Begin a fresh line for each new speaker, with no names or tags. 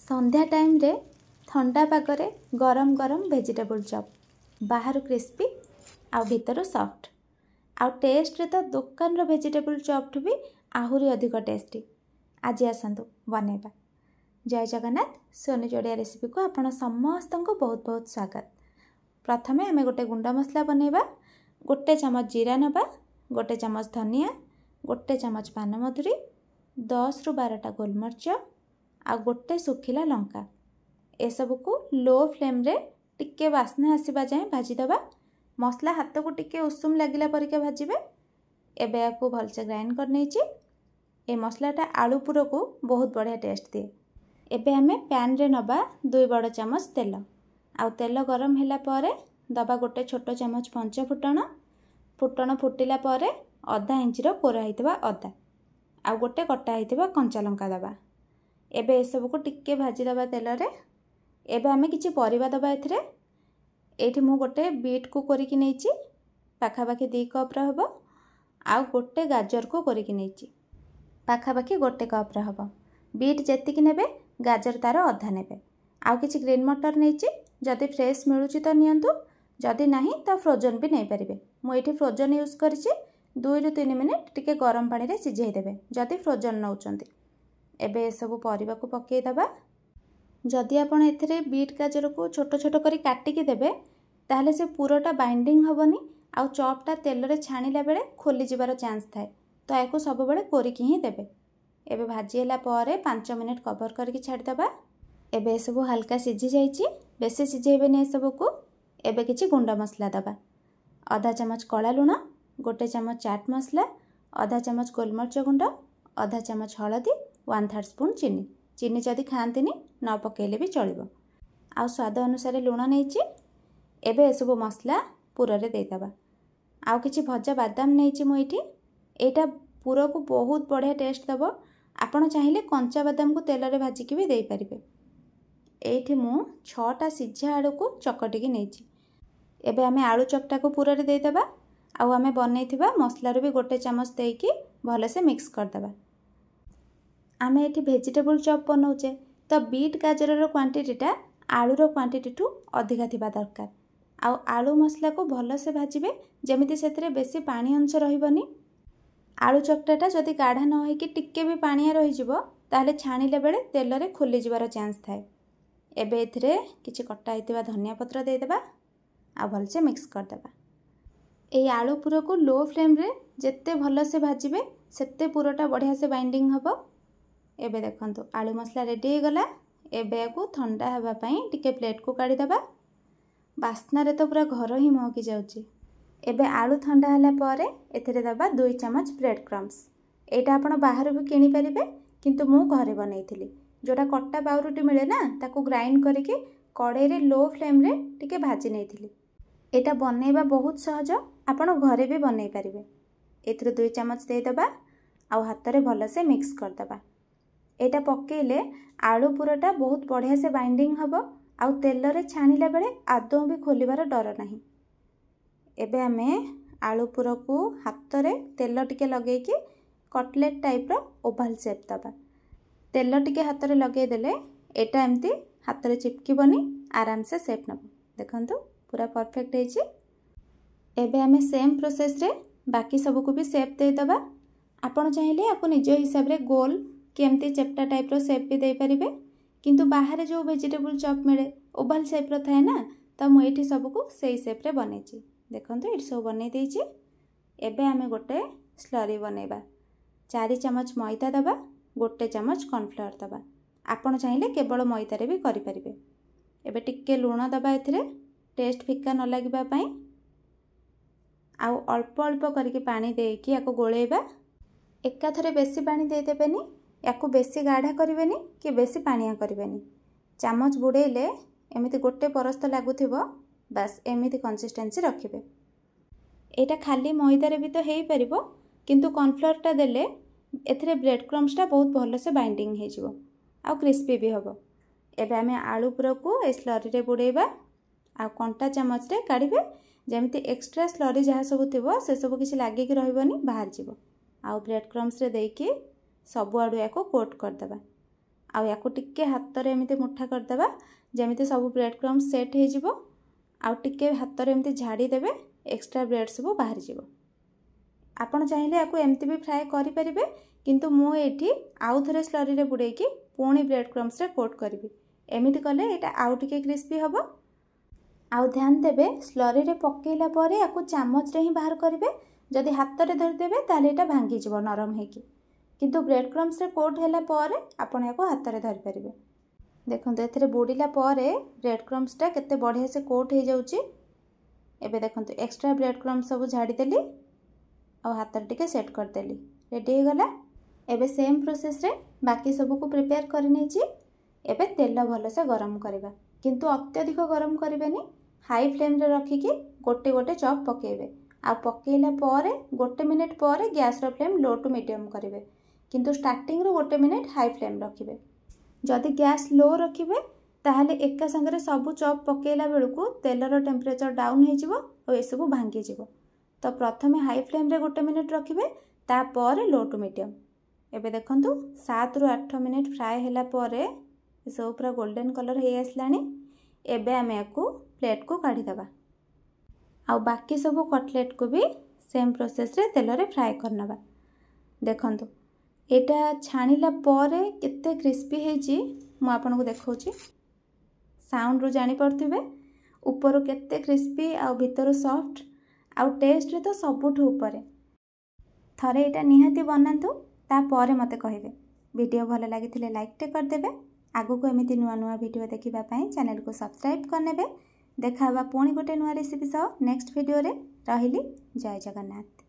संध्या time रे ठंडा पागरे गरम गरम वेजिटेबल चॉप बाहर क्रिस्पी आउ भीतर सॉफ्ट आउ टेस्ट रे तो दुकान रो वेजिटेबल चॉप ठू भी आहुरी अधिक टेस्टी। आज आसतु बनैबा। जय जगन्नाथ। सोनी जोड़िया रेसिपी को आपण समस्त को बहुत बहुत स्वागत। प्रथमे आमे गोटे गुंड मसला बनैबा। गोटे चमच जीरा नबा, गोटे चमच धनिया, गोटे चमच पान मधुरी, 10 ରୁ 12टा गोलमरिच आ गोटे सुखिला लंका। ए सब को लो फ्लेम रे टिके वासना आसीबा जाए भाजीदबा। मसला हाथ को टिके उषुम लगिला परिका भाजिबे। एबे याकू भलसे ग्राइंड कर नेछि। ए मसलाटा आलू पुरो को बहुत बढ़िया टेस्ट दिए। एबे हमें पैन रे नबा 2 बड़ चमच तेल। आउ तेल गरम होला परे दबा गोटे छोट चमच पंच फुटण। फुटण फुटिला परे आधा इंच रो कोरा हितबा अदा आउ गोटे कटा हितबा कंचा लंका दबा। एबे ए सब को टिके भाजी दबा तेल रे। एबे हमें किछि परिबा दबा एथरे। एठी मु गोटे बीट को कोरिकी नेछि, पाखापाखि 2 कप रा हबो। आउ गोटे गाजर को कोरिकी नेछि, पाखापाखि गोटे कप रा हबो। बीट जेतिकी नेबे गाजर तार अधा नेबे। आउ किछि ग्रीन मटर नेछि, जदि फ्रेश मिलुछि तो नियंतु, जदि नाही तो फ्रोजन भी नै परिबे। मु एठी फ्रोजन यूज करिछि। 2 ରୁ 3 मिनिट टिके गरम पानी रे सिझाई देबे जदि फ्रोजन नउचंती। एबे सब परिबा को पकेई दबा। जदि आपण एथिरे बीट गाजर को छोट छोट करी काटिकी देबे ताहले से पुरोटा बाइंडिंग हबनी आउ चॉपटा तेल रे छाणीला बेले खोली जिबार चांस थाए। तो याको सब बेले कोरिकी ही देबे। एबे भाजी होला परे 5 मिनिट कवर करके छाडी दबा। एबे सब हल्का सिझी जाईची, बेसी सिझेबे नै सब को। एबे किछि गुंड मसला दबा। आधा चमच कला लुण, गोटे चमच चाट मसला, आधा चमच गोलमरिच गुंड, आधा चमच हळदी, 1/3 स्पून चीनी। चीनी जदि खांतिनी न पकेले भी चलिबो। आउ स्वाद अनुसार लुण नेछि। एबे ए सब मसला पूरा रे दे दबा। आउ किछि भजा बादाम नेछि मु एठी। एटा पूरा को बहुत बढ़िया टेस्ट दबो। आपण चाहिले कंचा बादाम को तेल रे भाजी के भी देई परिबे। एठी मु 6टा सिझा आलू को चकटी के नेछि। एबे हमें आलू चकटा को पूरा रे दे दबा। आउ हमें बनैथिबा मसला रे भी गोटे चमच देकी भले से मिक्स कर दबा। आमे एठी वेजिटेबल चॉप बनौचे तो बीट गाजर रो क्वांटिटीटा आलू रो क्वांटिटी ठू अधिका थिबा दरकार। आउ आलू मसला को भलो से भाजिबे जेमिति सेतरे बेसी पानी अंश रहिबनी। आलू चकटाटा जदि गाढ़ा न होई कि टिक्के भी पानिया रहि जिवो ताहले छाणीले बेले तेल रे खोली जिवार चांस थाए। एबे एथिरे किछि कट्टा हितबा धनिया पत्र दे देबा आ भल से मिक्स कर देबा। ए आलू पुरो को लो फ्लेम रे जेते भलो से भाजिबे सेते पुरोटा बढ़िया से बाइंडिंग हबो। एबे देखंतु आलू मसला रेडी हो गला। एबे को ठंडा हवा पई टिके प्लेट को काढी दबा। बास्ना रे तो पूरा घर ही महकी जाउची। एबे आलू ठंडा हला परे एथिरे दबा 2 चमच ब्रेड क्रम्स। एटा आपण बाहर भी किनी परिबे, किंतु मु घरे बनैथिली। जोटा कट्टा पाउरुटी मिले ना ताको ग्राइंड करके कड़ाई रे लो फ्लेम रे टिके भाजी नेथिली। एटा बनैबा बहुत सहज, आपण घरे भी बनै परिबे। एथिरे 2 चमच दे दबा आउ हाथ रे भलो से मिक्स कर दबा। एटा पकेले आलू पुरोटा बहुत बढ़िया से बाइंडिंग हबो आउ तेल रे छाणीला बेले आदौ भी खोलिबार डर नाही। एबे हमें आलू पुरो को हाथ रे तेल टिके लगे कि कटलेट टाइप रो ओवल शेप दबा। तेल टिके हाथ रे लगे देले एटा एम्ति हाथ रे चिपकिबनी, आराम से शेप नबो। देखंतु पूरा परफेक्ट हेछि। एबे हमें सेम प्रोसेस रे बाकी सब को भी शेप दे दबा। आपण चाहिले आपको निज हिसाब रे गोल केमती चेप्टा टाइप रो शेप भी दे परिबे, किंतु बाहर जो वेजिटेबल चॉप मिले ओवल शेप रो थाए ना, तो मु एठी सब को सेही शेप रे बनेछि। देखंतु एठी सब बनै देछि। एबे हमें गोटे स्लरी बनैबा। 4 चमच मैदा दबा, गोटे चमच कॉर्नफ्लोर दबा। आपण चाहिले केवल मैदा रे भी करि परिबे। एबे टिके लूण दबा एथिरे टेस्ट फिका न लागिबा पई। आउ अल्प अल्प करके पानी देकी याको गोळेबा। एका थरे बेसी पानी दे देबेनी, याको बेसी गाढ़ा करिवेनी कि बेसी पानिया करिवेनी। चामच बुड़ेले एमिति गोटे परस्त लागुथिबो, बस एमिति कंसिस्टेंसी रखिबे। एटा खाली मैदा रे भी तो हेई परिबो, किंतु कॉर्नफ्लोर टा देले एथिरे ब्रेड क्रम्स टा बहुत भलो से बाइंडिंग हे जिवो आ क्रिस्पी भी हबो। एबे हमें आलू पुरो को ए स्लरी रे बुड़ेबा आ कंटा चामच रे काढिबे जेमिति एक्स्ट्रा स्लरी जहा सब थिबो से सब किछि लागी कि रहइबनी, बाहर जिवो। आ ब्रेड क्रम्स रे देकी सब आडू याको कोट कर दबा। आउ याकू टिके हाथ में एमती मुठा करदेबा जमी सब ब्रेड क्रम्स सेट हो आउ टिके हाथ में एमती झाड़ी देबे एक्स्ट्रा ब्रेड सब बाहर जीवो। आपण चाहिए याकू एमती भी फ्राए करें किंतु मु एठी आउ थरे स्लरी रे बुड़ेकी पुणी ब्रेड क्रम्स रे कोट करी। एमती कले एटा आउ टिके क्रिस्पी हबो। आउ ध्यान देबे स्लरी रे पकेला परे याकू चामच रे ही बाहर करेंगे। जदि हाथ रे धरदेबे ताले एटा भांगी जीवो नरम हेकी, किंतु ब्रेड क्रम्स रे कोट हैला परे आपण याकू हाथ रे धरि परिबे। देखंतु एथरे बुड़ीला परे ब्रेड क्रम्स टा केते बढ़िया से कोट हो जाउची। एबे देखंतु एक्स्ट्रा ब्रेड क्रम्स सब झाड़ी देली और हाथ रे टिके सेट कर देली, रेडी हो गला। एबे सेम प्रोसेस रे बाकी सब को प्रिपेयर कर नेची। एबे तेल भल से गरम करबा, किंतु अत्यधिक गरम करबेनी। हाई फ्लेम रे रखिकी गोटे गोटे चॉप पकेबे। आ पकेला परे गोटे मिनिट पर गैस रो फ्लेम लो टू मीडियम करेंगे, किंतु स्टार्टिंग रो गोटे मिनिट हाई फ्लेम रखिबे। जदि गैस लो रखिबे ताहले एका संगे सब चॉप पकेला बेलू तेलर टेम्परेचर डाउन हो और ये सब भांगी जीवो। तो प्रथमे हाई फ्लेम रे गोटे मिनिट रखिबे, तापर लो टू मीडियम। एबे देखंतु 7 ରୁ 8 मिनिट फ्राए हैला परे सब पूरा गोल्डन कलर हो आसलानी। एबे आमे याकू प्लेट को काढ़ी दबा। आउ बाकी सब कटलेट को भी सेम प्रोसेस रे तेल रे फ्राए करनबा। देखंतु एटा छाणीला परे केते क्रिस्पी हेची मु आपन को देखौची। साउंड रो जानी पड़थिबे ऊपर केते क्रिस्पी आ भीतर सॉफ्ट आउ टेस्ट रे तो सबुठु ऊपर। थरे एटा निहाती बनांतु, तापर मते कहिबे। वीडियो भल लागिथिले लाइक टे कर देबे। आगु को एमिति नुआ नुआ वीडियो देखिबा पई चैनल को सब्सक्राइब करनेबे। देखाबा पुणी गोटे नुआ रेसिपी सह नेक्स्ट वीडियो रे। रहिली, जय जगन्नाथ।